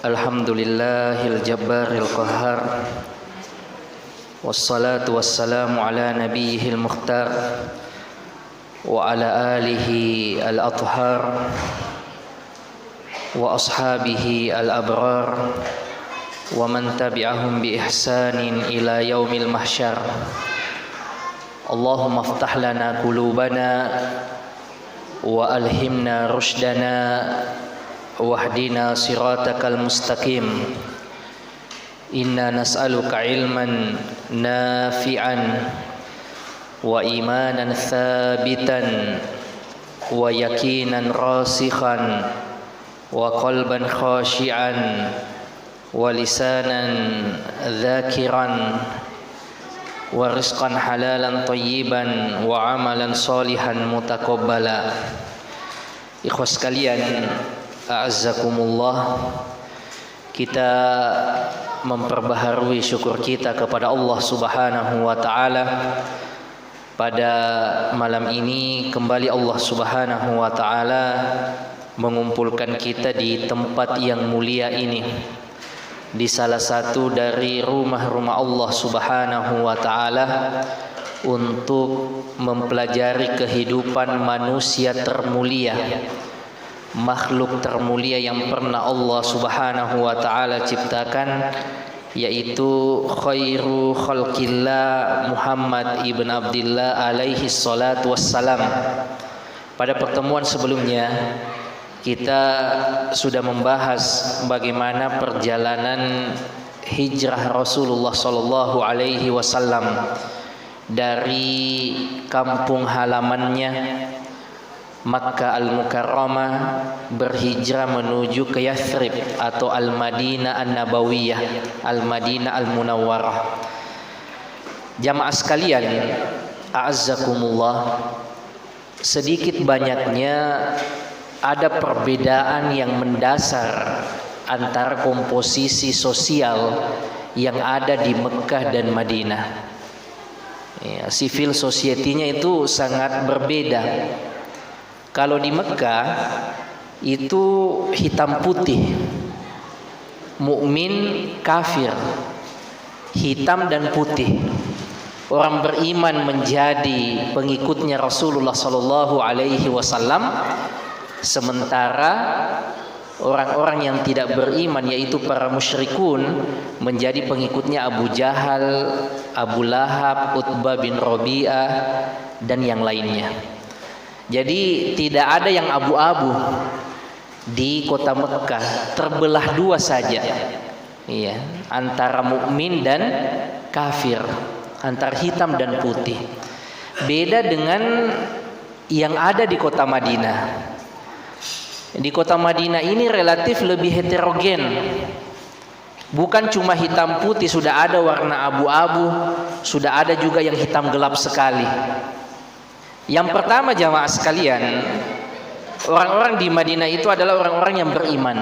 Alhamdulillahil jabbaril qahhar. Wassalatu wassalamu ala nabiyyihil mukhtar wa ala alihi al-athhar wa ashabihi al-abrar wa man tabi'ahum bi ihsanin ila yaumil mahsyar. Allahumma iftah lana qulubana wa alhimna rushdana wahdina siratakal mustaqim. Inna nas'aluka ilman nafi'an wa imanan thabitan wa yakinan rasikhan wa qalban khashi'an wa lisanan dhakiran wa rizqan halalan tayyiban wa amalan salihan mutaqabbala. Ikhwas sekalian, a'azzakumullah, kita memperbaharui syukur kita kepada Allah Subhanahu wa taala. Pada malam ini kembali Allah Subhanahu wa taala mengumpulkan kita di tempat yang mulia ini, di salah satu dari rumah-rumah Allah Subhanahu wa taala, untuk mempelajari kehidupan manusia termulia, makhluk termulia yang pernah Allah Subhanahu wa taala ciptakan, yaitu khairu khalqillah Muhammad ibn Abdillah alaihi salatu wassalam. Pada pertemuan sebelumnya kita sudah membahas bagaimana perjalanan hijrah Rasulullah sallallahu alaihi wasallam dari kampung halamannya Makkah Al-Mukarramah berhijrah menuju ke Yathrib atau Al-Madinah An-Nabawiyah, Al-Madinah Al-Munawwarah. Jamaah sekalian, a'azzakumullah, sedikit banyaknya ada perbedaan yang mendasar antara komposisi sosial yang ada di Mekah dan Madinah. Ya, civil society-nya itu sangat berbeda. Kalau di Mekah itu hitam putih, mukmin kafir, hitam dan putih. Orang beriman menjadi pengikutnya Rasulullah sallallahu alaihi wasallam, sementara orang-orang yang tidak beriman, yaitu para musyrikun, menjadi pengikutnya Abu Jahal, Abu Lahab, Utbah bin Rabi'ah dan yang lainnya. Jadi tidak ada yang abu-abu di kota Mekah, terbelah dua saja, iya, antara mukmin dan kafir, antara hitam dan putih. Beda dengan yang ada di kota Madinah. Di kota Madinah ini relatif lebih heterogen. Bukan cuma hitam putih, sudah ada warna abu-abu, sudah ada juga yang hitam gelap sekali. Yang pertama, jamaah sekalian, orang-orang di Madinah itu adalah orang-orang yang beriman.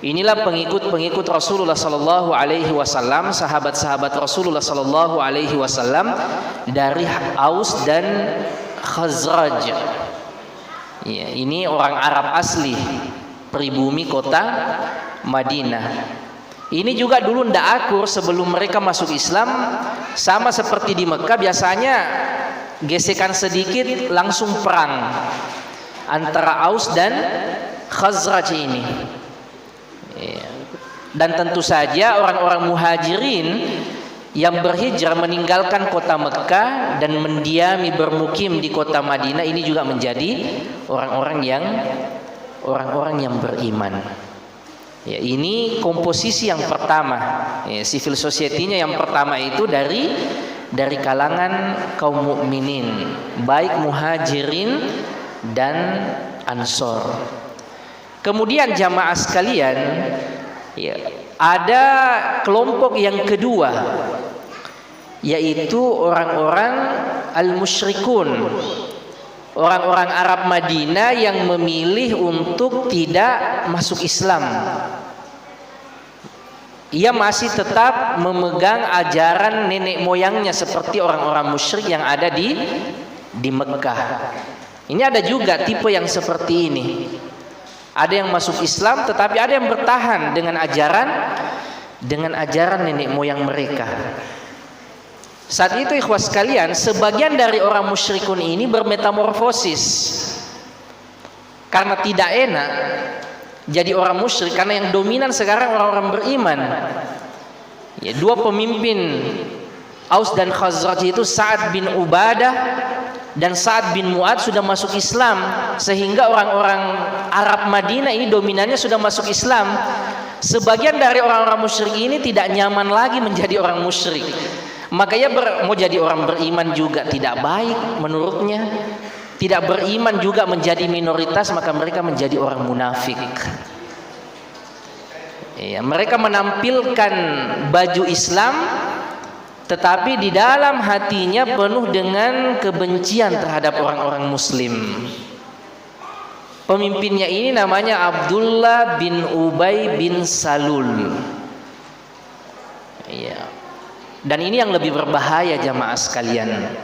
Inilah pengikut-pengikut Rasulullah sallallahu alaihi wasallam, sahabat-sahabat Rasulullah sallallahu alaihi wasallam dari Aus dan Khazraj. Ya, ini orang Arab asli, pribumi kota Madinah. Ini juga dulu ndak akur sebelum mereka masuk Islam, sama seperti di Mekah. Biasanya gesekan sedikit langsung perang antara Aus dan Khazraj ini. Dan tentu saja orang-orang muhajirin yang berhijrah meninggalkan kota Mekah dan mendiami bermukim di kota Madinah ini juga menjadi orang-orang yang beriman. Ya, ini komposisi yang pertama. Ya, civil society-nya yang pertama itu dari kalangan kaum mukminin, baik muhajirin dan ansor. Kemudian jamaah sekalian, ya, ada kelompok yang kedua, yaitu orang-orang al-musyrikun, orang-orang Arab Madinah yang memilih untuk tidak masuk Islam. Ia masih tetap memegang ajaran nenek moyangnya seperti orang-orang musyrik yang ada di Mekah. Ini ada juga tipe yang seperti ini. Ada yang masuk Islam, tetapi ada yang bertahan dengan ajaran nenek moyang mereka. Saat itu ikhwas sekalian, sebagian dari orang musyrikun ini bermetamorfosis karena tidak enak jadi orang musyrik, karena yang dominan sekarang orang-orang beriman. Ya, dua pemimpin Aus dan Khazraj itu Sa'ad bin Ubadah dan Sa'ad bin Mu'ad sudah masuk Islam, sehingga orang-orang Arab Madinah ini dominannya sudah masuk Islam. Sebagian dari orang-orang musyrik ini tidak nyaman lagi menjadi orang musyrik, makanya mau jadi orang beriman juga tidak baik menurutnya. Tidak beriman juga menjadi minoritas, maka mereka menjadi orang munafik. Ya, mereka menampilkan baju Islam, tetapi di dalam hatinya penuh dengan kebencian terhadap orang-orang Muslim. Pemimpinnya ini namanya Abdullah bin Ubay bin Salul. Ya. Dan ini yang lebih berbahaya jamaah sekalian.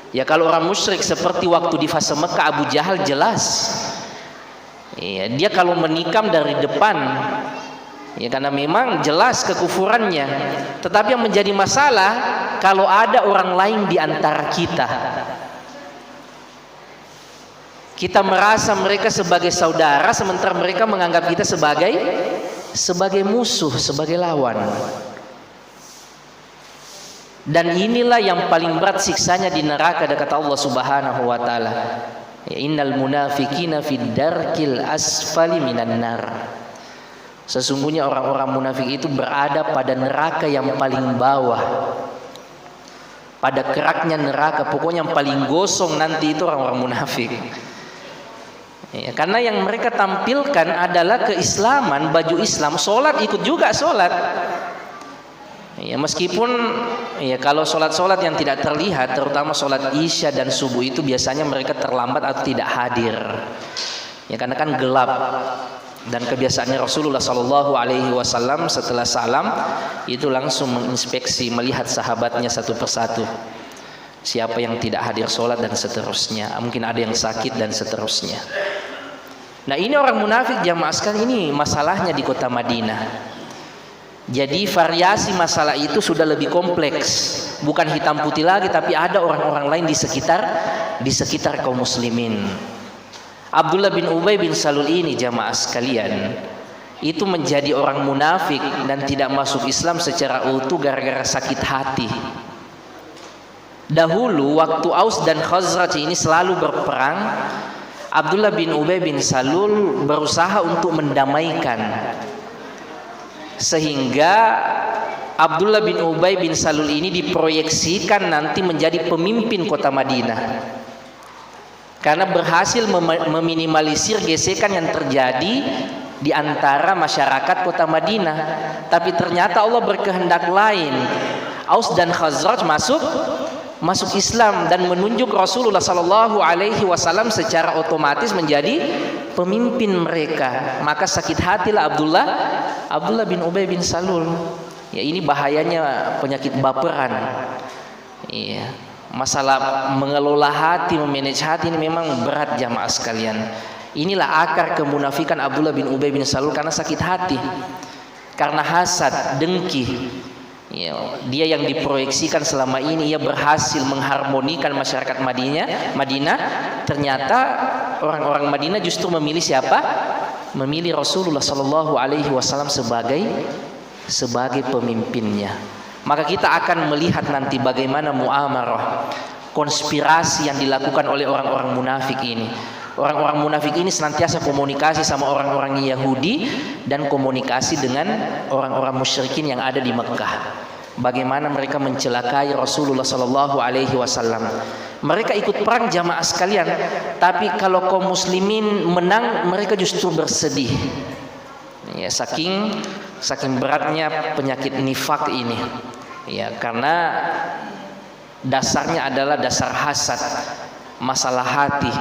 Ya, kalau orang musyrik seperti waktu di fase Mekah, Abu Jahal jelas. Ya, dia kalau menikam dari depan, ya karena memang jelas kekufurannya. Tetapi yang menjadi masalah kalau ada orang lain di antara kita. Kita merasa mereka sebagai saudara, sementara mereka menganggap kita sebagai musuh, sebagai lawan. Dan inilah yang paling berat siksanya di neraka, kata Allah Subhanahu wa taala. Ya, innal munafiqina fid darkil asfali minan nar. Sesungguhnya orang-orang munafik itu berada pada neraka yang paling bawah. Pada keraknya neraka, pokoknya yang paling gosong nanti itu orang-orang munafik. Ya, karena yang mereka tampilkan adalah keislaman, baju Islam, sholat ikut juga sholat. Ya, meskipun ya kalau sholat yang tidak terlihat, terutama sholat isya dan subuh itu biasanya mereka terlambat atau tidak hadir. Ya karena kan gelap. Dan kebiasaannya Rasulullah Shallallahu Alaihi Wasallam setelah salam itu langsung menginspeksi, melihat sahabatnya satu persatu. Siapa yang tidak hadir sholat dan seterusnya. Mungkin ada yang sakit dan seterusnya. Nah ini orang munafik jamaah sekalian, ini masalahnya di kota Madinah. Jadi variasi masalah itu sudah lebih kompleks, bukan hitam putih lagi, tapi ada orang-orang lain di sekitar kaum muslimin. Abdullah bin Ubay bin Salul ini jamaah sekalian itu menjadi orang munafik dan tidak masuk Islam secara utuh gara-gara sakit hati. Dahulu waktu Aus dan Khazraj ini selalu berperang, Abdullah bin Ubay bin Salul berusaha untuk mendamaikan, sehingga Abdullah bin Ubay bin Salul ini diproyeksikan nanti menjadi pemimpin kota Madinah, karena berhasil meminimalisir gesekan yang terjadi di antara masyarakat kota Madinah. Tapi ternyata Allah berkehendak lain. Aus dan Khazraj masuk Islam dan menunjuk Rasulullah Sallallahu Alaihi Wasallam secara otomatis menjadi pemimpin mereka. Maka sakit hatilah Abdullah bin Ubay bin Salul. Ya ini bahayanya penyakit baperan. Iya, masalah mengelola hati, memanage hati ini memang berat jamaah sekalian. Inilah akar kemunafikan Abdullah bin Ubay bin Salul, karena sakit hati, karena hasad, dengki. Ya, dia yang diproyeksikan selama ini ia berhasil mengharmonikan masyarakat Madinah. Ternyata orang-orang Madinah justru memilih siapa? Memilih Rasulullah Sallallahu Alaihi Wasallam sebagai pemimpinnya. Maka kita akan melihat nanti bagaimana muamarah, konspirasi yang dilakukan oleh orang-orang munafik ini. Orang-orang munafik ini senantiasa komunikasi sama orang-orang Yahudi dan komunikasi dengan orang-orang musyrikin yang ada di Mekah. Bagaimana mereka mencelakai Rasulullah Sallallahu Alaihi Wasallam. Mereka ikut perang jamaah sekalian, tapi kalau kaum muslimin menang, mereka justru bersedih. Ya, saking beratnya penyakit nifak ini. Ya, karena dasarnya adalah dasar hasad, masalah hati.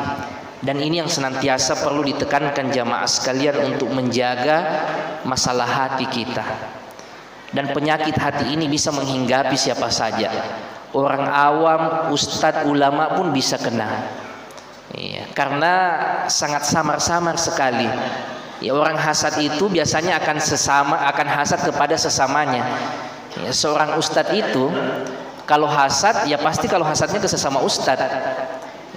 Dan ini yang senantiasa perlu ditekankan jamaah sekalian untuk menjaga masalah hati kita. Dan penyakit hati ini bisa menghinggapi siapa saja. Orang awam, ustadz, ulama pun bisa kena. Iya, karena sangat samar-samar sekali. Ya, orang hasad itu biasanya akan hasad kepada sesamanya. Ya, seorang ustadz itu kalau hasad ya pasti kalau hasadnya ke sesama ustadz.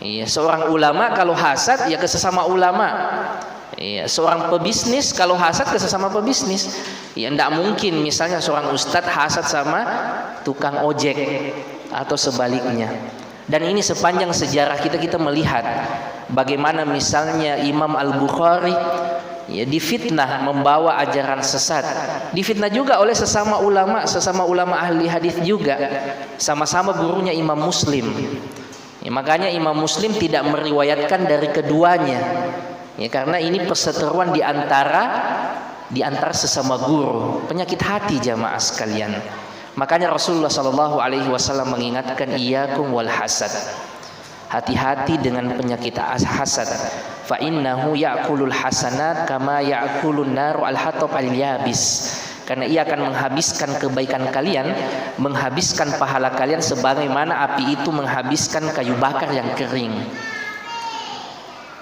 Ya, seorang ulama kalau hasad ya ke sesama ulama. Ya, seorang pebisnis kalau hasad ke sesama pebisnis. Ya, tidak mungkin misalnya seorang ustadz hasad sama tukang ojek atau sebaliknya. Dan ini sepanjang sejarah kita melihat bagaimana misalnya Imam Al-Bukhari ya difitnah membawa ajaran sesat, difitnah juga oleh sesama ulama ahli hadis juga, sama-sama gurunya Imam Muslim. Ya, makanya Imam Muslim tidak meriwayatkan dari keduanya. Ya, karena ini perseteruan di antara sesama guru, penyakit hati jamaah sekalian. Makanya Rasulullah SAW mengingatkan iyyakum wal hasad. Hati-hati dengan penyakit hasad. Fa innahu ya'kulul hasanat kama ya'kulun naru al-hatab al-yabis. Karena ia akan menghabiskan kebaikan kalian, menghabiskan pahala kalian sebagaimana api itu menghabiskan kayu bakar yang kering.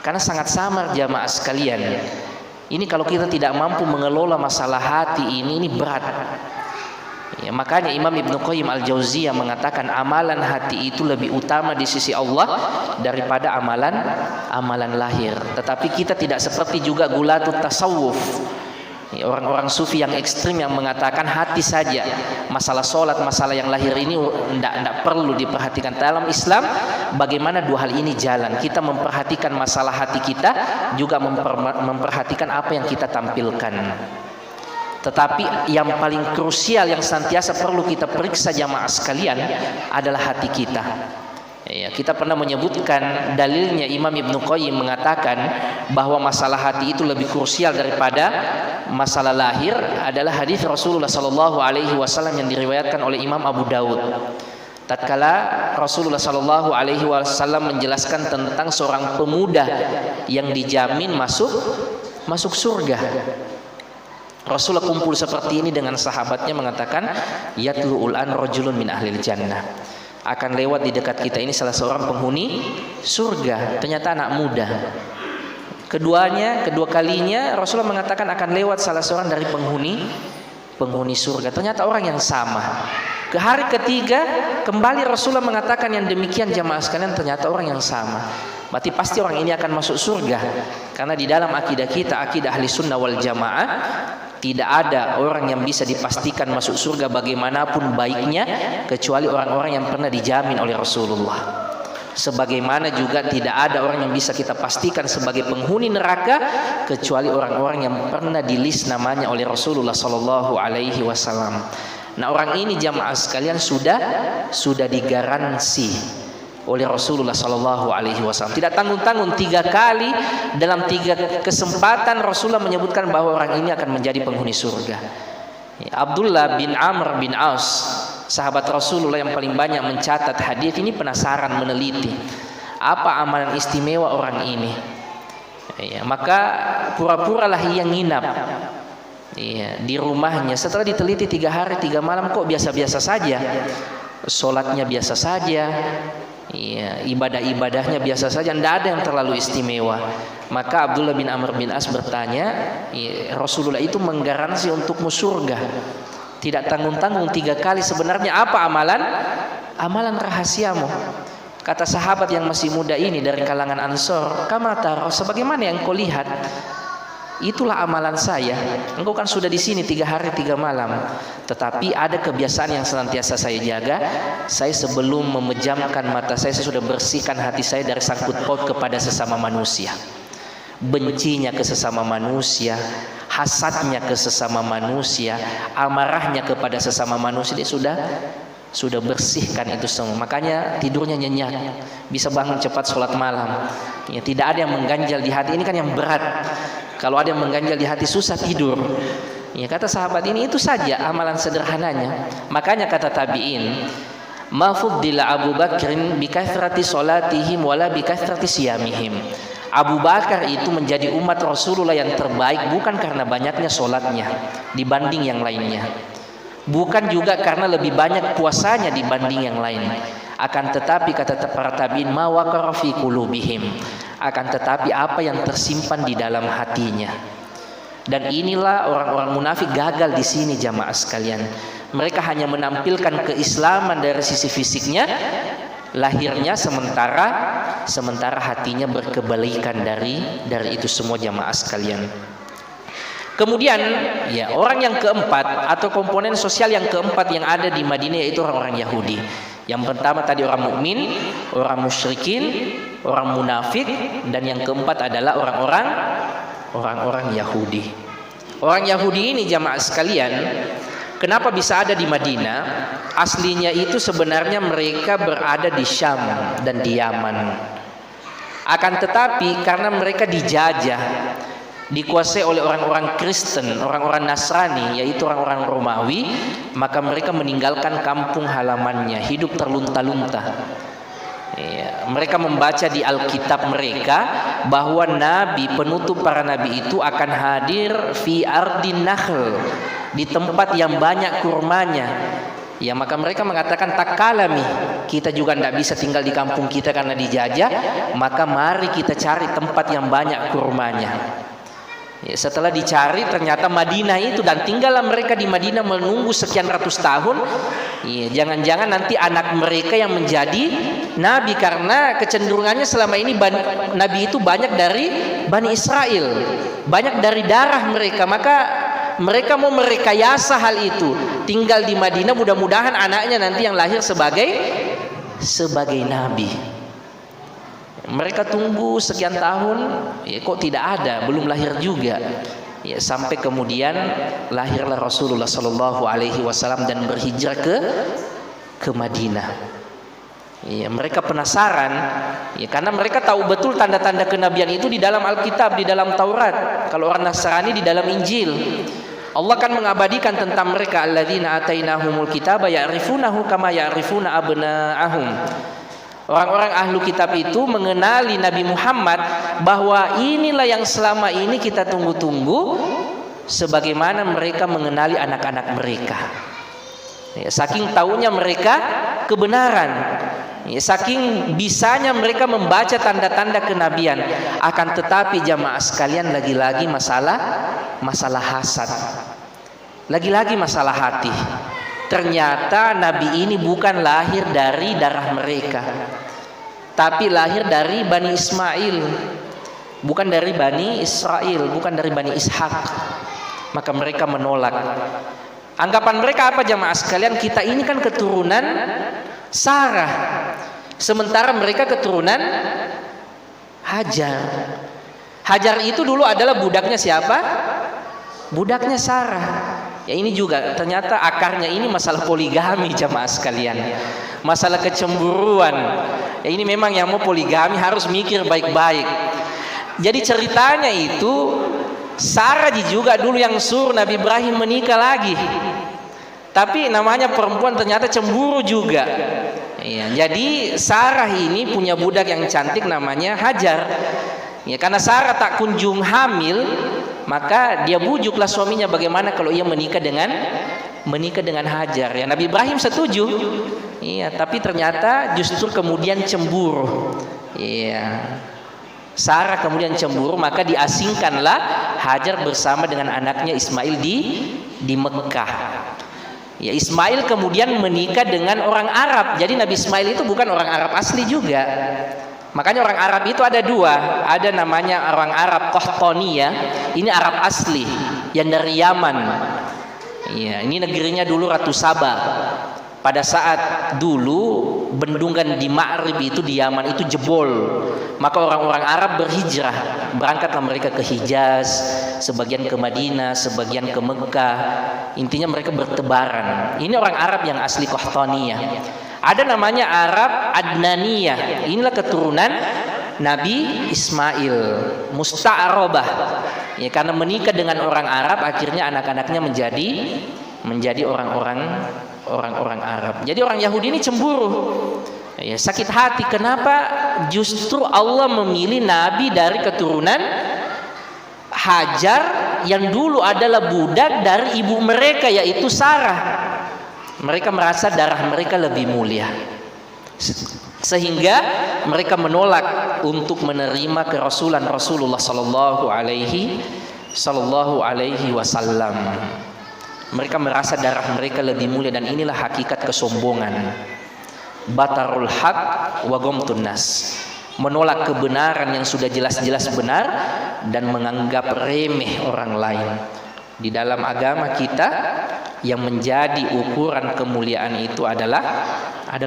Karena sangat samar jamaah sekalian. Ini kalau kita tidak mampu mengelola masalah hati ini berat. Ya, makanya Imam Ibnu Qayyim Al-Jauziyah mengatakan amalan hati itu lebih utama di sisi Allah daripada amalan lahir. Tetapi kita tidak seperti juga gulatut tasawuf. Ya, orang-orang sufi yang ekstrim yang mengatakan hati saja, masalah sholat, masalah yang lahir ini tidak perlu diperhatikan. Dalam Islam bagaimana dua hal ini jalan. Kita memperhatikan masalah hati kita, juga memperhatikan apa yang kita tampilkan. Tetapi yang paling krusial yang senantiasa perlu kita periksa jamaah sekalian adalah hati kita. Ya, kita pernah menyebutkan dalilnya Imam Ibnu Qayyim mengatakan bahwa masalah hati itu lebih krusial daripada masalah lahir adalah hadis Rasulullah SAW yang diriwayatkan oleh Imam Abu Daud. Tatkala Rasulullah SAW menjelaskan tentang seorang pemuda yang dijamin masuk surga. Rasulullah kumpul seperti ini dengan sahabatnya mengatakan yatlu'ul an rajulun min ahlil jannah. Akan lewat di dekat kita ini salah seorang penghuni surga. Ternyata anak muda. Kedua kalinya Rasulullah mengatakan akan lewat salah seorang dari penghuni surga. Ternyata orang yang sama. Ke hari ketiga kembali Rasulullah mengatakan yang demikian jamaah sekalian, ternyata orang yang sama. Berarti pasti orang ini akan masuk surga. Karena di dalam akidah kita, akidah ahli sunnah wal jamaah, tidak ada orang yang bisa dipastikan masuk surga bagaimanapun baiknya kecuali orang-orang yang pernah dijamin oleh Rasulullah. Sebagaimana juga tidak ada orang yang bisa kita pastikan sebagai penghuni neraka kecuali orang-orang yang pernah di-list namanya oleh Rasulullah sallallahu alaihi wasallam. Nah, orang ini jamaah sekalian sudah digaransi oleh Rasulullah sallallahu alaihi wasallam. Tidak tanggung-tanggung 3 kali dalam 3 kesempatan Rasulullah menyebutkan bahwa orang ini akan menjadi penghuni surga. Abdullah bin Amr bin Aus, sahabat Rasulullah yang paling banyak mencatat hadis ini, penasaran meneliti apa amalan istimewa orang ini. Ya, maka pura-puralah ia nginap di rumahnya. Setelah diteliti 3 hari 3 malam kok biasa-biasa saja. Sholatnya biasa saja. Ya, ibadah-ibadahnya biasa saja, tidak ada yang terlalu istimewa. Maka Abdullah bin Amr bin As bertanya, ya, Rasulullah itu menggaransi untukmu surga. Tidak tanggung-tanggung 3 kali. Sebenarnya apa amalan rahasiamu? Kata sahabat yang masih muda ini dari kalangan Ansor, kamatar, sebagaimana yang kau lihat, itulah amalan saya. Engkau kan sudah di sini 3 hari 3 malam. Tetapi ada kebiasaan yang senantiasa saya jaga. Saya sebelum memejamkan mata saya sudah bersihkan hati saya dari sangkut paut kepada sesama manusia. Bencinya ke sesama manusia, hasadnya ke sesama manusia, amarahnya kepada sesama manusia, dia sudah bersihkan itu semua. Makanya tidurnya nyenyak, bisa bangun cepat sholat malam. Ya, tidak ada yang mengganjal di hati. Ini kan yang berat. Kalau ada yang mengganjal di hati susah tidur. Ya, kata sahabat ini itu saja amalan sederhananya. Makanya kata tabi'in, ma fuddila Abu Bakrin bi kathrati salatihim wala bi kathrati siyamihim. Abu Bakar itu menjadi umat Rasulullah yang terbaik bukan karena banyaknya sholatnya dibanding yang lainnya, bukan juga karena lebih banyak puasanya dibanding yang lain. Akan tetapi kata para tabi'in, ma waqara fi qulubihim, akan tetapi apa yang tersimpan di dalam hatinya. Dan inilah orang-orang munafik gagal di sini jamaah sekalian. Mereka hanya menampilkan keislaman dari sisi fisiknya, lahirnya, sementara hatinya berkebalikan dari itu semua jamaah sekalian. Kemudian ya, orang yang keempat atau komponen sosial yang keempat yang ada di Madinah yaitu orang-orang Yahudi. Yang pertama tadi orang mukmin, orang musyrikin, orang munafik, dan yang keempat adalah orang-orang Yahudi. Orang Yahudi ini jamaah sekalian, kenapa bisa ada di Madinah? Aslinya itu sebenarnya mereka berada di Syam dan di Yaman. Akan tetapi karena mereka dijajah, dikuasai oleh orang-orang Kristen, orang-orang Nasrani, yaitu orang-orang Romawi, maka mereka meninggalkan kampung halamannya, hidup terlunta-lunta. Ya, mereka membaca di Alkitab mereka bahwa nabi, penutup para nabi itu akan hadir fi ardin nakhl, di tempat yang banyak kurmanya. Ya, maka mereka mengatakan takalami, kita juga tidak bisa tinggal di kampung kita karena dijajah, maka mari kita cari tempat yang banyak kurmanya. Ya, setelah dicari ternyata Madinah itu, dan tinggallah mereka di Madinah menunggu sekian ratus tahun. Ya, jangan-jangan nanti anak mereka yang menjadi nabi, karena kecenderungannya selama ini nabi itu banyak dari Bani Israel, banyak dari darah mereka, maka mereka mau merekayasa hal itu, tinggal di Madinah, mudah-mudahan anaknya nanti yang lahir sebagai nabi. Mereka tunggu sekian tahun, ya, kok tidak ada, belum lahir juga. Ya, sampai kemudian lahirlah Rasulullah Shallallahu Alaihi Wasallam dan berhijrah ke Madinah. Ya, mereka penasaran, ya, karena mereka tahu betul tanda-tanda kenabian itu di dalam Alkitab, di dalam Taurat. Kalau orang Nasrani di dalam Injil. Allah kan mengabadikan tentang mereka, alladzina atainahumul kitaba ya'rifunahu kama ya'rifuna abna'ahum. Orang-orang ahlu kitab itu mengenali Nabi Muhammad bahwa inilah yang selama ini kita tunggu-tunggu, sebagaimana mereka mengenali anak-anak mereka. Ya, saking taunya mereka kebenaran, ya, saking bisanya mereka membaca tanda-tanda kenabian. Akan tetapi jamaah sekalian, lagi-lagi masalah hasad, lagi-lagi masalah hati. Ternyata Nabi ini bukan lahir dari darah mereka, tapi lahir dari Bani Ismail, bukan dari Bani Israel, bukan dari Bani Ishak. Maka mereka menolak. Anggapan mereka apa jamaah sekalian? Kita ini kan keturunan Sarah, sementara mereka keturunan Hajar. Hajar itu dulu adalah budaknya siapa? Budaknya Sarah. Ya, ini juga ternyata akarnya ini masalah poligami jamaah sekalian, masalah kecemburuan. Ya, ini memang yang mau poligami harus mikir baik-baik. Jadi ceritanya itu Sarah juga dulu yang suruh Nabi Ibrahim menikah lagi, tapi namanya perempuan ternyata cemburu juga. Ya, jadi Sarah ini punya budak yang cantik namanya Hajar. Ya, karena Sarah tak kunjung hamil, maka dia bujuklah suaminya bagaimana kalau ia menikah dengan Hajar. Ya, Nabi Ibrahim setuju. Iya, tapi ternyata justru kemudian cemburu. Iya. Sarah kemudian cemburu, maka diasingkanlah Hajar bersama dengan anaknya Ismail di Mekah. Ya, Ismail kemudian menikah dengan orang Arab. Jadi Nabi Ismail itu bukan orang Arab asli juga. Makanya orang Arab itu ada dua, ada namanya orang Arab Qahtani, ya. Ini Arab asli yang dari Yaman. Ya, ini negerinya dulu Ratu Saba. Pada saat dulu bendungan di Ma'rib itu di Yaman itu jebol, maka orang-orang Arab berhijrah, berangkatlah mereka ke Hijaz, sebagian ke Madinah, sebagian ke Mekah. Intinya mereka bertebaran. Ini orang Arab yang asli Qahtaniyah. Ada namanya Arab Adnaniyah. Inilah keturunan Nabi Ismail, Musta'arabah. Ya, karena menikah dengan orang Arab, akhirnya anak-anaknya menjadi orang-orang Arab. Jadi orang Yahudi ini cemburu. Ya, sakit hati. Kenapa justru Allah memilih Nabi dari keturunan Hajar yang dulu adalah budak dari ibu mereka, yaitu Sarah. Mereka merasa darah mereka lebih mulia, sehingga mereka menolak untuk menerima kerasulan Rasulullah Sallallahu Alaihi sallallahu alaihi wasallam. Mereka merasa darah mereka lebih mulia, dan inilah hakikat kesombongan. Batarul haq wa ghamtun nas, menolak kebenaran yang sudah jelas-jelas benar dan menganggap remeh orang lain. Di dalam agama kita yang menjadi ukuran kemuliaan itu adalah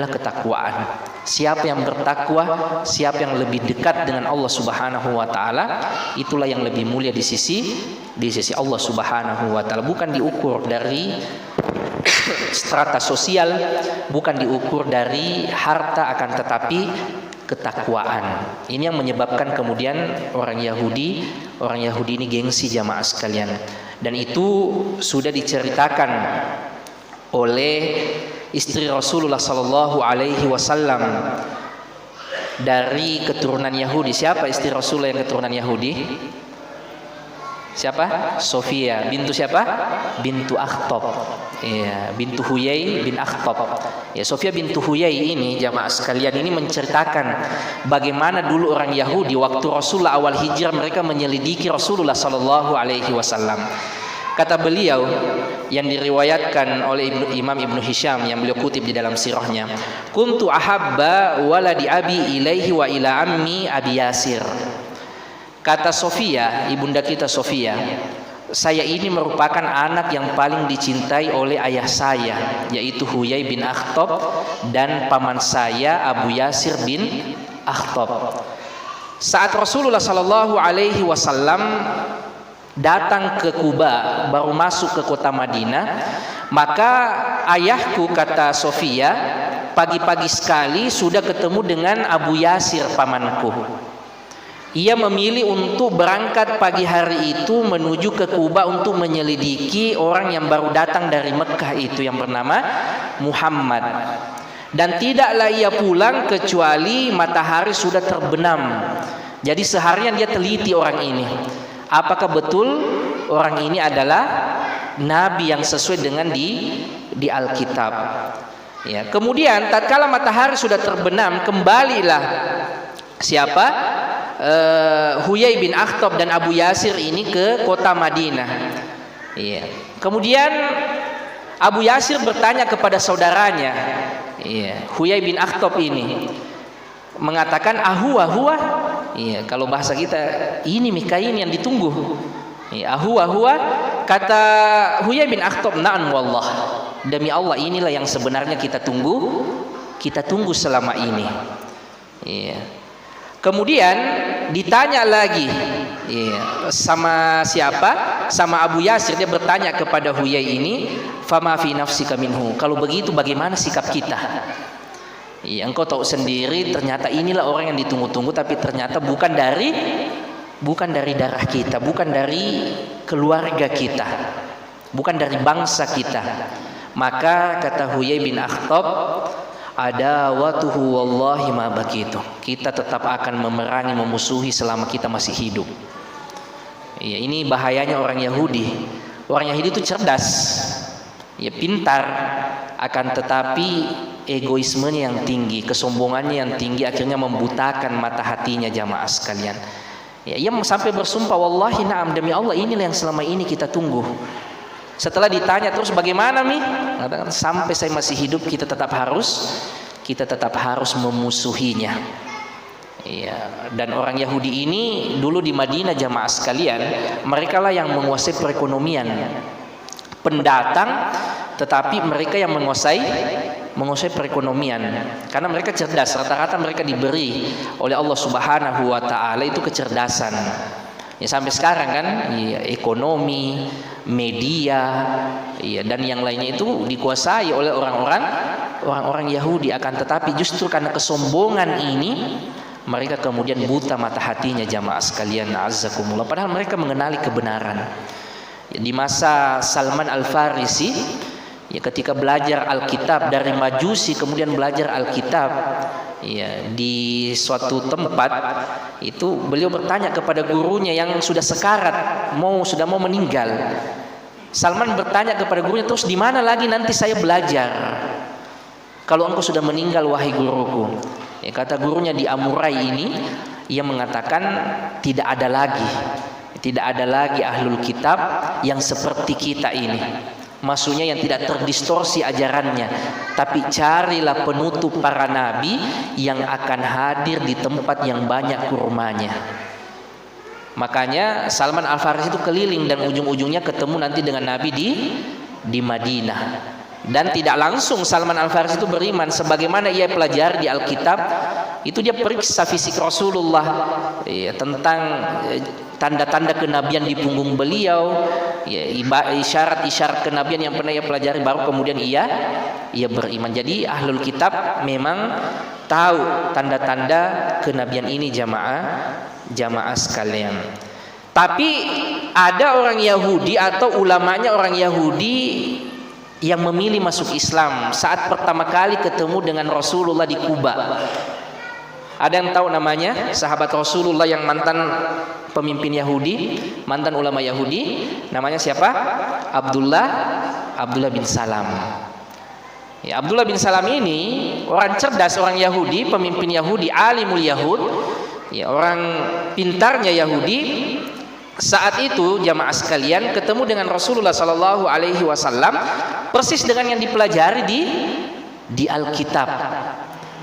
ketakwaan. Siapa yang bertakwa, siapa yang lebih dekat dengan Allah Subhanahu wa taala, itulah yang lebih mulia di sisi Allah Subhanahu wa taala. Bukan diukur dari strata sosial, bukan diukur dari harta, akan tetapi ketakwaan. Ini yang menyebabkan kemudian orang Yahudi ini gengsi, jamaah sekalian. Dan itu sudah diceritakan oleh istri Rasulullah sallallahu alaihi wasallam dari keturunan Yahudi. Siapa istri Rasulullah yang keturunan Yahudi? Siapa? Sofia bintu siapa? Bintu Akhtab. Ya, bintu Huyai bin Akhtab. Ya, Sofia bintu Huyai ini, jamaah sekalian, ini menceritakan bagaimana dulu orang Yahudi waktu Rasulullah awal hijrah, mereka menyelidiki Rasulullah sallallahu alaihi wasallam. Kata beliau yang diriwayatkan oleh Imam Ibnu Hisham yang beliau kutip di dalam sirahnya, kuntu ahabba waladi abi ilaihi wa ila ammi Abi Yasir. Kata Sofia, ibunda kita Sofia, saya ini merupakan anak yang paling dicintai oleh ayah saya, yaitu Huyai bin Akhtab, dan paman saya Abu Yasir bin Akhtab. Saat Rasulullah sallallahu alaihi wasallam datang ke Kuba, baru masuk ke kota Madinah, maka ayahku, kata Sofia, pagi-pagi sekali sudah ketemu dengan Abu Yasir pamanku. Ia memilih untuk berangkat pagi hari itu menuju ke Kuba untuk menyelidiki orang yang baru datang dari Mekah itu yang bernama Muhammad. Dan tidaklah ia pulang kecuali matahari sudah terbenam. Jadi seharian dia teliti orang ini, apakah betul orang ini adalah nabi yang sesuai dengan di Alkitab. Ya, kemudian tatkala matahari sudah terbenam, kembalilah siapa? Huyai bin Akhtab dan Abu Yasir ini ke kota Madinah. Ya. Kemudian Abu Yasir bertanya kepada saudaranya, ya, Huyai bin Akhtab ini mengatakan ahua. Ya, kalau bahasa kita ini Mikain yang ditunggu. Ya, ahua. Kata Huyai bin Akhtab, na'am wallah, demi Allah inilah yang sebenarnya kita tunggu selama ini. Ya. Kemudian ditanya lagi, ya, sama siapa? Sama Abu Yasir. Dia bertanya kepada Huyai ini, fama fi nafsika minhu, kalau begitu bagaimana sikap kita? Ya, engkau tahu sendiri, ternyata inilah orang yang ditunggu-tunggu, tapi ternyata bukan dari darah kita, bukan dari keluarga kita, bukan dari bangsa kita. Maka kata Huyai bin Akhtab, adawatuhu wallahi ma baqitu, kita tetap akan memerangi, memusuhi selama kita masih hidup. Ya, ini bahayanya orang Yahudi. Orang Yahudi itu cerdas, ya, pintar, akan tetapi egoismenya yang tinggi, kesombongannya yang tinggi, akhirnya membutakan mata hatinya, jamaah sekalian. Ya, ia sampai bersumpah, wallahi na'am, demi Allah inilah yang selama ini kita tunggu. Setelah ditanya terus bagaimana Mi? Sampai saya masih hidup kita tetap harus memusuhinya. Ya, dan orang Yahudi ini dulu di Madinah, jamaah sekalian, mereka lah yang menguasai perekonomian. Pendatang, tetapi mereka yang menguasai perekonomian, karena mereka cerdas. Rata-rata mereka diberi oleh Allah Subhanahu wa taala itu kecerdasan. Ya, sampai sekarang kan, ya, ekonomi, media, ya, dan yang lainnya itu dikuasai oleh orang-orang Yahudi. Akan tetapi justru karena kesombongan ini, mereka kemudian buta mata hatinya, jamaah sekalian, azzakumullah. Padahal mereka mengenali kebenaran. Ya, di masa Salman Al-Farisi, ya, ketika belajar Alkitab dari Majusi, kemudian belajar Alkitab, ya, di suatu tempat itu beliau bertanya kepada gurunya yang sudah sekarat, sudah mau meninggal. Salman bertanya kepada gurunya, terus di mana lagi nanti saya belajar kalau engkau sudah meninggal wahai guruku? Ya, kata gurunya di Amurai ini, ia mengatakan tidak ada lagi Tidak ada lagi ahlul kitab yang seperti kita ini. Maksudnya yang tidak terdistorsi ajarannya. Tapi carilah penutup para nabi yang akan hadir di tempat yang banyak kurmanya. Makanya Salman Al-Farisi itu keliling dan ujung-ujungnya ketemu nanti dengan Nabi di Madinah. Dan tidak langsung Salman Al-Farisi itu beriman, sebagaimana ia pelajari di Alkitab. Itu dia periksa fisik Rasulullah, tentang tanda-tanda kenabian di punggung beliau, isyarat-isyarat kenabian yang pernah ia pelajari, baru kemudian ia beriman. Jadi ahlul kitab memang tahu tanda-tanda kenabian ini, jamaah sekalian. Tapi ada orang Yahudi atau ulamanya orang Yahudi yang memilih masuk Islam saat pertama kali ketemu dengan Rasulullah di Kuba. Ada yang tahu namanya? Sahabat Rasulullah yang mantan pemimpin Yahudi, mantan ulama Yahudi. Namanya siapa? Abdullah bin Salam. Ya, Abdullah bin Salam ini orang cerdas, orang Yahudi, pemimpin Yahudi, alimul Yahud, ya, orang pintarnya Yahudi. Saat itu jamaah sekalian ketemu dengan Rasulullah Sallallahu Alaihi Wasallam persis dengan yang dipelajari di Alkitab,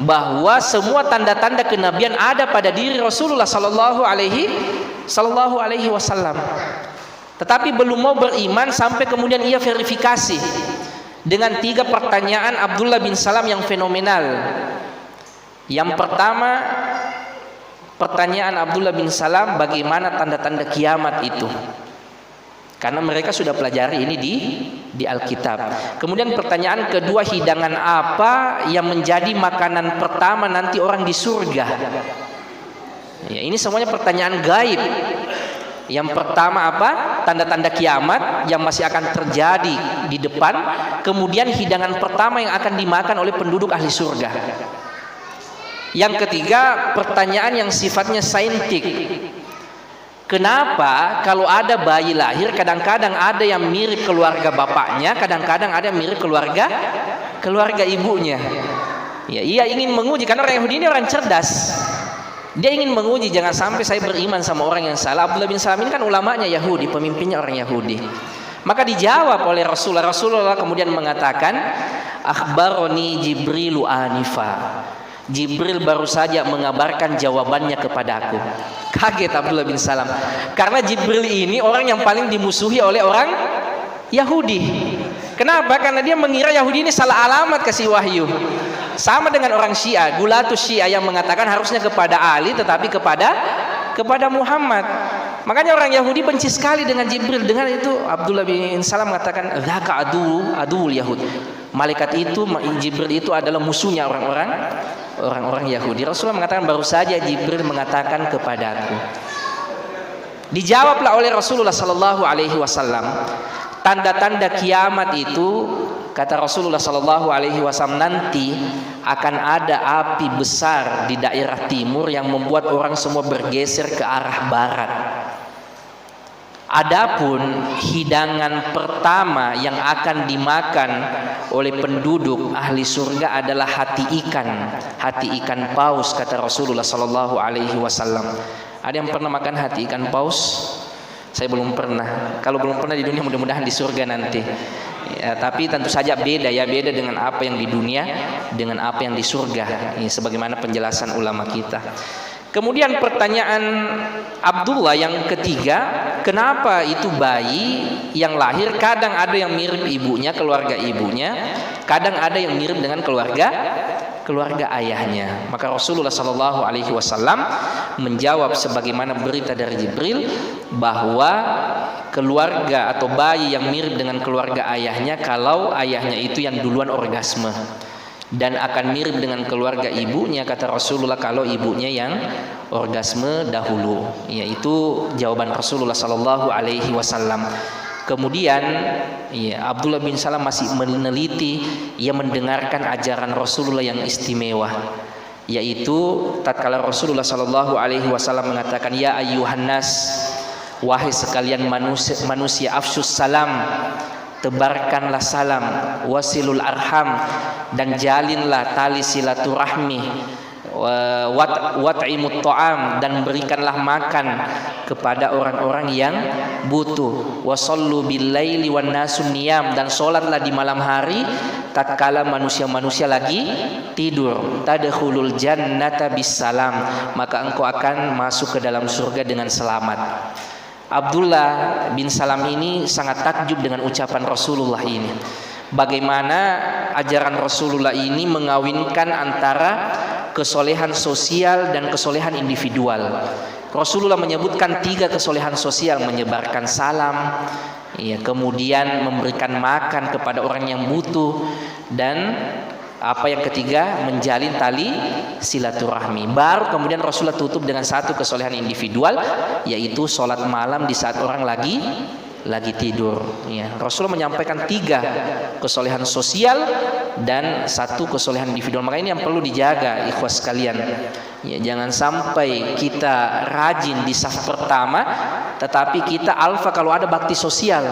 bahwa semua tanda-tanda kenabian ada pada diri Rasulullah Sallallahu Alaihi Wasallam. Tetapi belum mau beriman sampai kemudian ia verifikasi dengan 3 pertanyaan Abdullah bin Salam yang fenomenal. Yang pertama, pertanyaan Abdullah bin Salam, bagaimana tanda-tanda kiamat itu? Karena mereka sudah pelajari ini di Alkitab. Kemudian pertanyaan kedua, hidangan apa yang menjadi makanan pertama nanti orang di surga? Ya, ini semuanya pertanyaan gaib. Yang pertama apa? Tanda-tanda kiamat yang masih akan terjadi di depan. Kemudian hidangan pertama yang akan dimakan oleh penduduk ahli surga. Yang ketiga, pertanyaan yang sifatnya saintik. Kenapa kalau ada bayi lahir kadang-kadang ada yang mirip keluarga bapaknya, kadang-kadang ada yang mirip keluarga ibunya? Ya, ia ingin menguji, karena orang Yahudi ini orang cerdas. Dia ingin menguji, jangan sampai saya beriman sama orang yang salah. Abdullah bin Salam ini kan ulamanya Yahudi, pemimpinnya orang Yahudi. Maka dijawab oleh Rasulullah. Rasulullah kemudian mengatakan, akhbaroni Jibrilu anifa. Jibril baru saja mengabarkan jawabannya kepadaku. Kaget Abdullah bin Salam, karena Jibril ini orang yang paling dimusuhi oleh orang Yahudi. Kenapa? Karena dia mengira Yahudi ini salah alamat kasih wahyu. Sama dengan orang Syiah, Gulatus Syiah yang mengatakan harusnya kepada Ali tetapi kepada Muhammad. Makanya orang Yahudi benci sekali dengan Jibril. Dengan itu Abdullah bin Salam mengatakan, dzaka adul Yahud. Malaikat itu, Jibril itu adalah musuhnya orang-orang Yahudi. Rasulullah mengatakan, baru saja Jibril mengatakan kepadaku. Dijawablah oleh Rasulullah Sallallahu Alaihi Wasallam, tanda-tanda kiamat itu, kata Rasulullah Sallallahu Alaihi Wasallam, nanti akan ada api besar di daerah timur yang membuat orang semua bergeser ke arah barat. Adapun hidangan pertama yang akan dimakan oleh penduduk ahli surga adalah hati ikan paus, kata Rasulullah Sallallahu Alaihi Wasallam. Ada yang pernah makan hati ikan paus? Saya belum pernah. Kalau belum pernah di dunia, mudah-mudahan di surga nanti. Ya, tapi tentu saja beda dengan apa yang di dunia dengan apa yang di surga. Ini sebagaimana penjelasan ulama kita. Kemudian pertanyaan Abdullah yang ketiga, kenapa itu bayi yang lahir kadang ada yang mirip ibunya, keluarga ibunya, kadang ada yang mirip dengan keluarga ayahnya. Maka Rasulullah Sallallahu Alaihi Wasallam menjawab sebagaimana berita dari Jibril, bahwa keluarga atau bayi yang mirip dengan keluarga ayahnya kalau ayahnya itu yang duluan orgasme, dan akan mirip dengan keluarga ibunya, kata Rasulullah, kalau ibunya yang orgasme dahulu. Yaitu jawaban Rasulullah Sallallahu Alaihi Wasallam. Kemudian Abdullah bin Salam masih meneliti, ia mendengarkan ajaran Rasulullah yang istimewa, yaitu tatkala Rasulullah Sallallahu Alaihi Wasallam mengatakan, ya ayyuhan nas, wahai sekalian manusia, afsyus salam, tebarkanlah salam, wasilul arham, dan jalinlah tali silaturahmi, wat'imut ta'am, dan berikanlah makan kepada orang-orang yang butuh. Wasallu bil laili wan nasu niyam, dan salatlah di malam hari tatkala manusia-manusia lagi tidur. Tadkhulul jannata bisalam, maka engkau akan masuk ke dalam surga dengan selamat. Abdullah bin Salam ini sangat takjub dengan ucapan Rasulullah ini. Bagaimana ajaran Rasulullah ini mengawinkan antara kesolehan sosial dan kesolehan individual. Rasulullah menyebutkan 3 kesolehan sosial: menyebarkan salam, ya, kemudian memberikan makan kepada orang yang butuh, dan yang ketiga, menjalin tali silaturahmi. Baru kemudian Rasulullah tutup dengan 1 kesolehan individual, yaitu sholat malam di saat orang lagi tidur. Ya, Rasulullah menyampaikan 3 kesolehan sosial dan 1 kesolehan individual. Maka ini yang perlu dijaga, ikhwas sekalian. Ya, jangan sampai kita rajin di saf pertama, tetapi kita alfa kalau ada bakti sosial.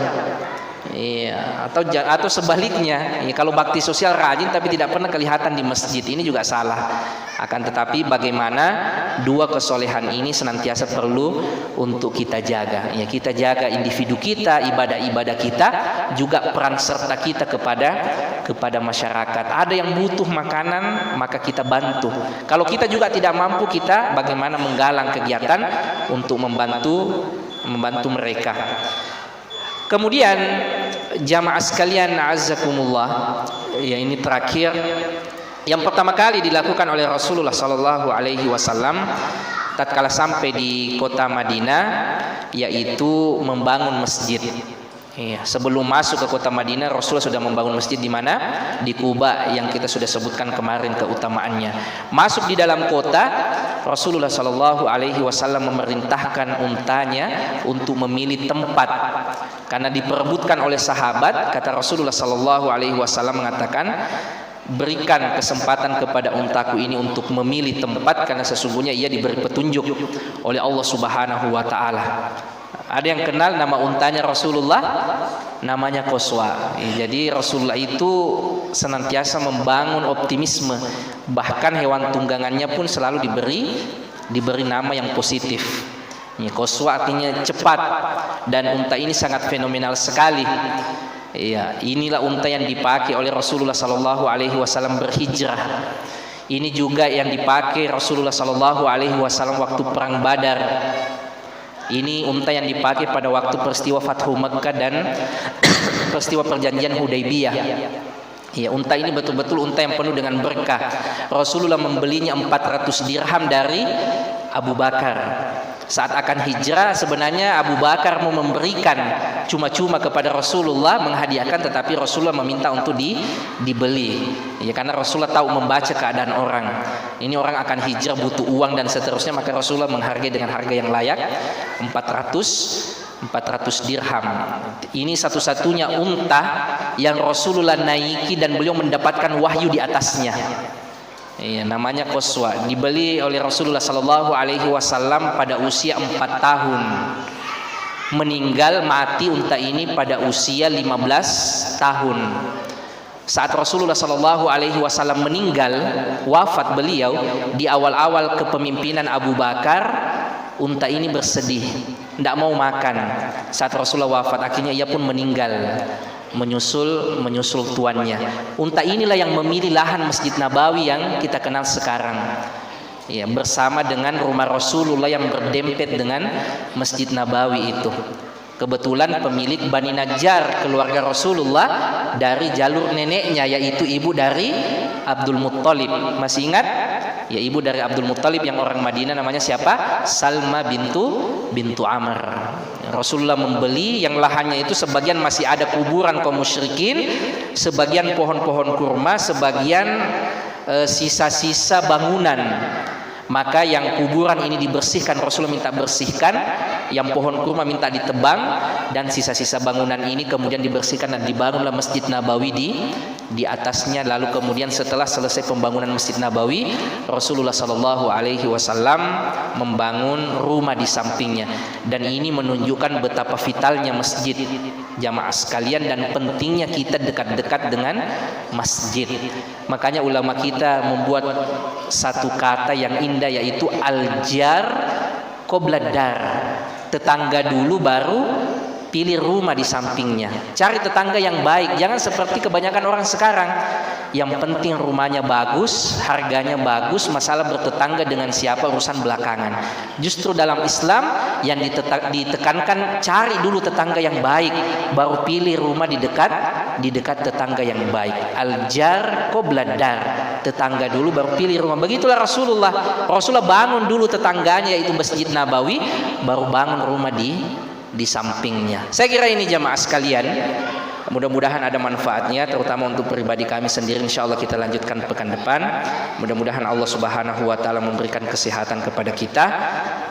Iya, atau sebaliknya, ya, kalau bakti sosial rajin tapi tidak pernah kelihatan di masjid, ini juga salah. Akan tetapi bagaimana 2 kesolehan ini senantiasa perlu untuk kita jaga. Ya, kita jaga individu kita, ibadah-ibadah kita, juga peran serta kita kepada masyarakat. Ada yang butuh makanan, maka kita bantu. Kalau kita juga tidak mampu, kita bagaimana menggalang kegiatan untuk membantu mereka. Kemudian jamaah sekalian azakumullah, ya, ini terakhir yang pertama kali dilakukan oleh Rasulullah sallallahu alaihi wasallam tatkala sampai di kota Madinah, yaitu membangun masjid. Ya, sebelum masuk ke kota Madinah, Rasulullah sudah membangun masjid di mana? Di Quba, yang kita sudah sebutkan kemarin keutamaannya. Masuk di dalam kota, Rasulullah sallallahu alaihi wasallam memerintahkan untanya untuk memilih tempat. Karena diperebutkan oleh sahabat, kata Rasulullah sallallahu alaihi wasallam mengatakan, berikan kesempatan kepada untaku ini untuk memilih tempat, karena sesungguhnya ia diberi petunjuk oleh Allah Subhanahu wa taala. Ada yang kenal nama untanya Rasulullah? Namanya Qaswa. Jadi Rasulullah itu senantiasa membangun optimisme. Bahkan hewan tunggangannya pun selalu diberi nama yang positif. Qaswa artinya cepat, dan unta ini sangat fenomenal sekali. Ya, inilah unta yang dipakai oleh Rasulullah sallallahu alaihi wasallam berhijrah. Ini juga yang dipakai Rasulullah sallallahu alaihi wasallam waktu perang Badar. Ini unta yang dipakai pada waktu peristiwa Fathu Makkah dan peristiwa perjanjian Hudaybiyah. Ya, unta ini betul-betul unta yang penuh dengan berkah. Rasulullah membelinya 400 dirham dari Abu Bakar. Saat akan hijrah, sebenarnya Abu Bakar mau memberikan cuma-cuma kepada Rasulullah, menghadiahkan, tetapi Rasulullah meminta untuk dibeli. Ya, karena Rasulullah tahu membaca keadaan orang. Ini orang akan hijrah, butuh uang dan seterusnya, maka Rasulullah menghargai dengan harga yang layak, 400 dirham. Ini satu-satunya unta yang Rasulullah naiki dan beliau mendapatkan wahyu di atasnya. Iya, namanya Qaswa. Dibeli oleh Rasulullah sallallahu alaihi wasallam pada usia 4 tahun. Meninggal mati unta ini pada usia 15 tahun. Saat Rasulullah sallallahu alaihi wasallam meninggal, wafat beliau di awal-awal kepemimpinan Abu Bakar, unta ini bersedih, tidak mau makan. Saat Rasulullah wafat, akhirnya ia pun meninggal, menyusul tuannya. Unta inilah yang memilih lahan Masjid Nabawi yang kita kenal sekarang. Ya, bersama dengan rumah Rasulullah yang berdempet dengan Masjid Nabawi itu. Kebetulan pemilik Bani Najjar, keluarga Rasulullah, dari jalur neneknya, yaitu ibu dari Abdul Muttalib. Masih ingat? Ya, ibu dari Abdul Muttalib yang orang Madinah, namanya siapa? Salma bintu Amr. Rasulullah membeli yang lahannya itu, sebagian masih ada kuburan kaum musyrikin, sebagian pohon-pohon kurma, sebagian sisa-sisa bangunan. Maka yang kuburan ini dibersihkan, Rasulullah minta bersihkan, yang pohon kurma minta ditebang, dan sisa-sisa bangunan ini kemudian dibersihkan dan dibangunlah Masjid Nabawi di atasnya. Lalu kemudian setelah selesai pembangunan Masjid Nabawi, Rasulullah Shallallahu Alaihi Wasallam membangun rumah di sampingnya. Dan ini menunjukkan betapa vitalnya masjid, jamaah sekalian, dan pentingnya kita dekat-dekat dengan masjid. Makanya ulama kita membuat satu kata yang indah, yaitu al-jar qabla dar. Tetangga dulu baru pilih rumah di sampingnya. Cari tetangga yang baik, jangan seperti kebanyakan orang sekarang. Yang penting rumahnya bagus, harganya bagus, masalah bertetangga dengan siapa urusan belakangan. Justru dalam Islam yang ditekankan, cari dulu tetangga yang baik, baru pilih rumah di dekat tetangga yang baik. Al-jar qabla dar. Tetangga dulu baru pilih rumah. Begitulah Rasulullah bangun dulu tetangganya, yaitu Masjid Nabawi, baru bangun rumah di sampingnya. Saya kira ini jamaah sekalian, mudah-mudahan ada manfaatnya, terutama untuk pribadi kami sendiri. Insyaallah kita lanjutkan pekan depan. Mudah-mudahan Allah Subhanahu wa taala memberikan kesehatan kepada kita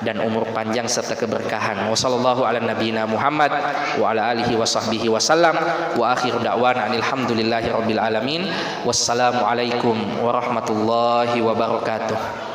dan umur panjang serta keberkahan. Wassallallahu ala nabiyina Muhammad wa ala alihi wa sahbihi wasallam, wa akhiru da'wana alhamdulillahi rabbil alamin. Wassalamu alaikum warahmatullahi wabarakatuh.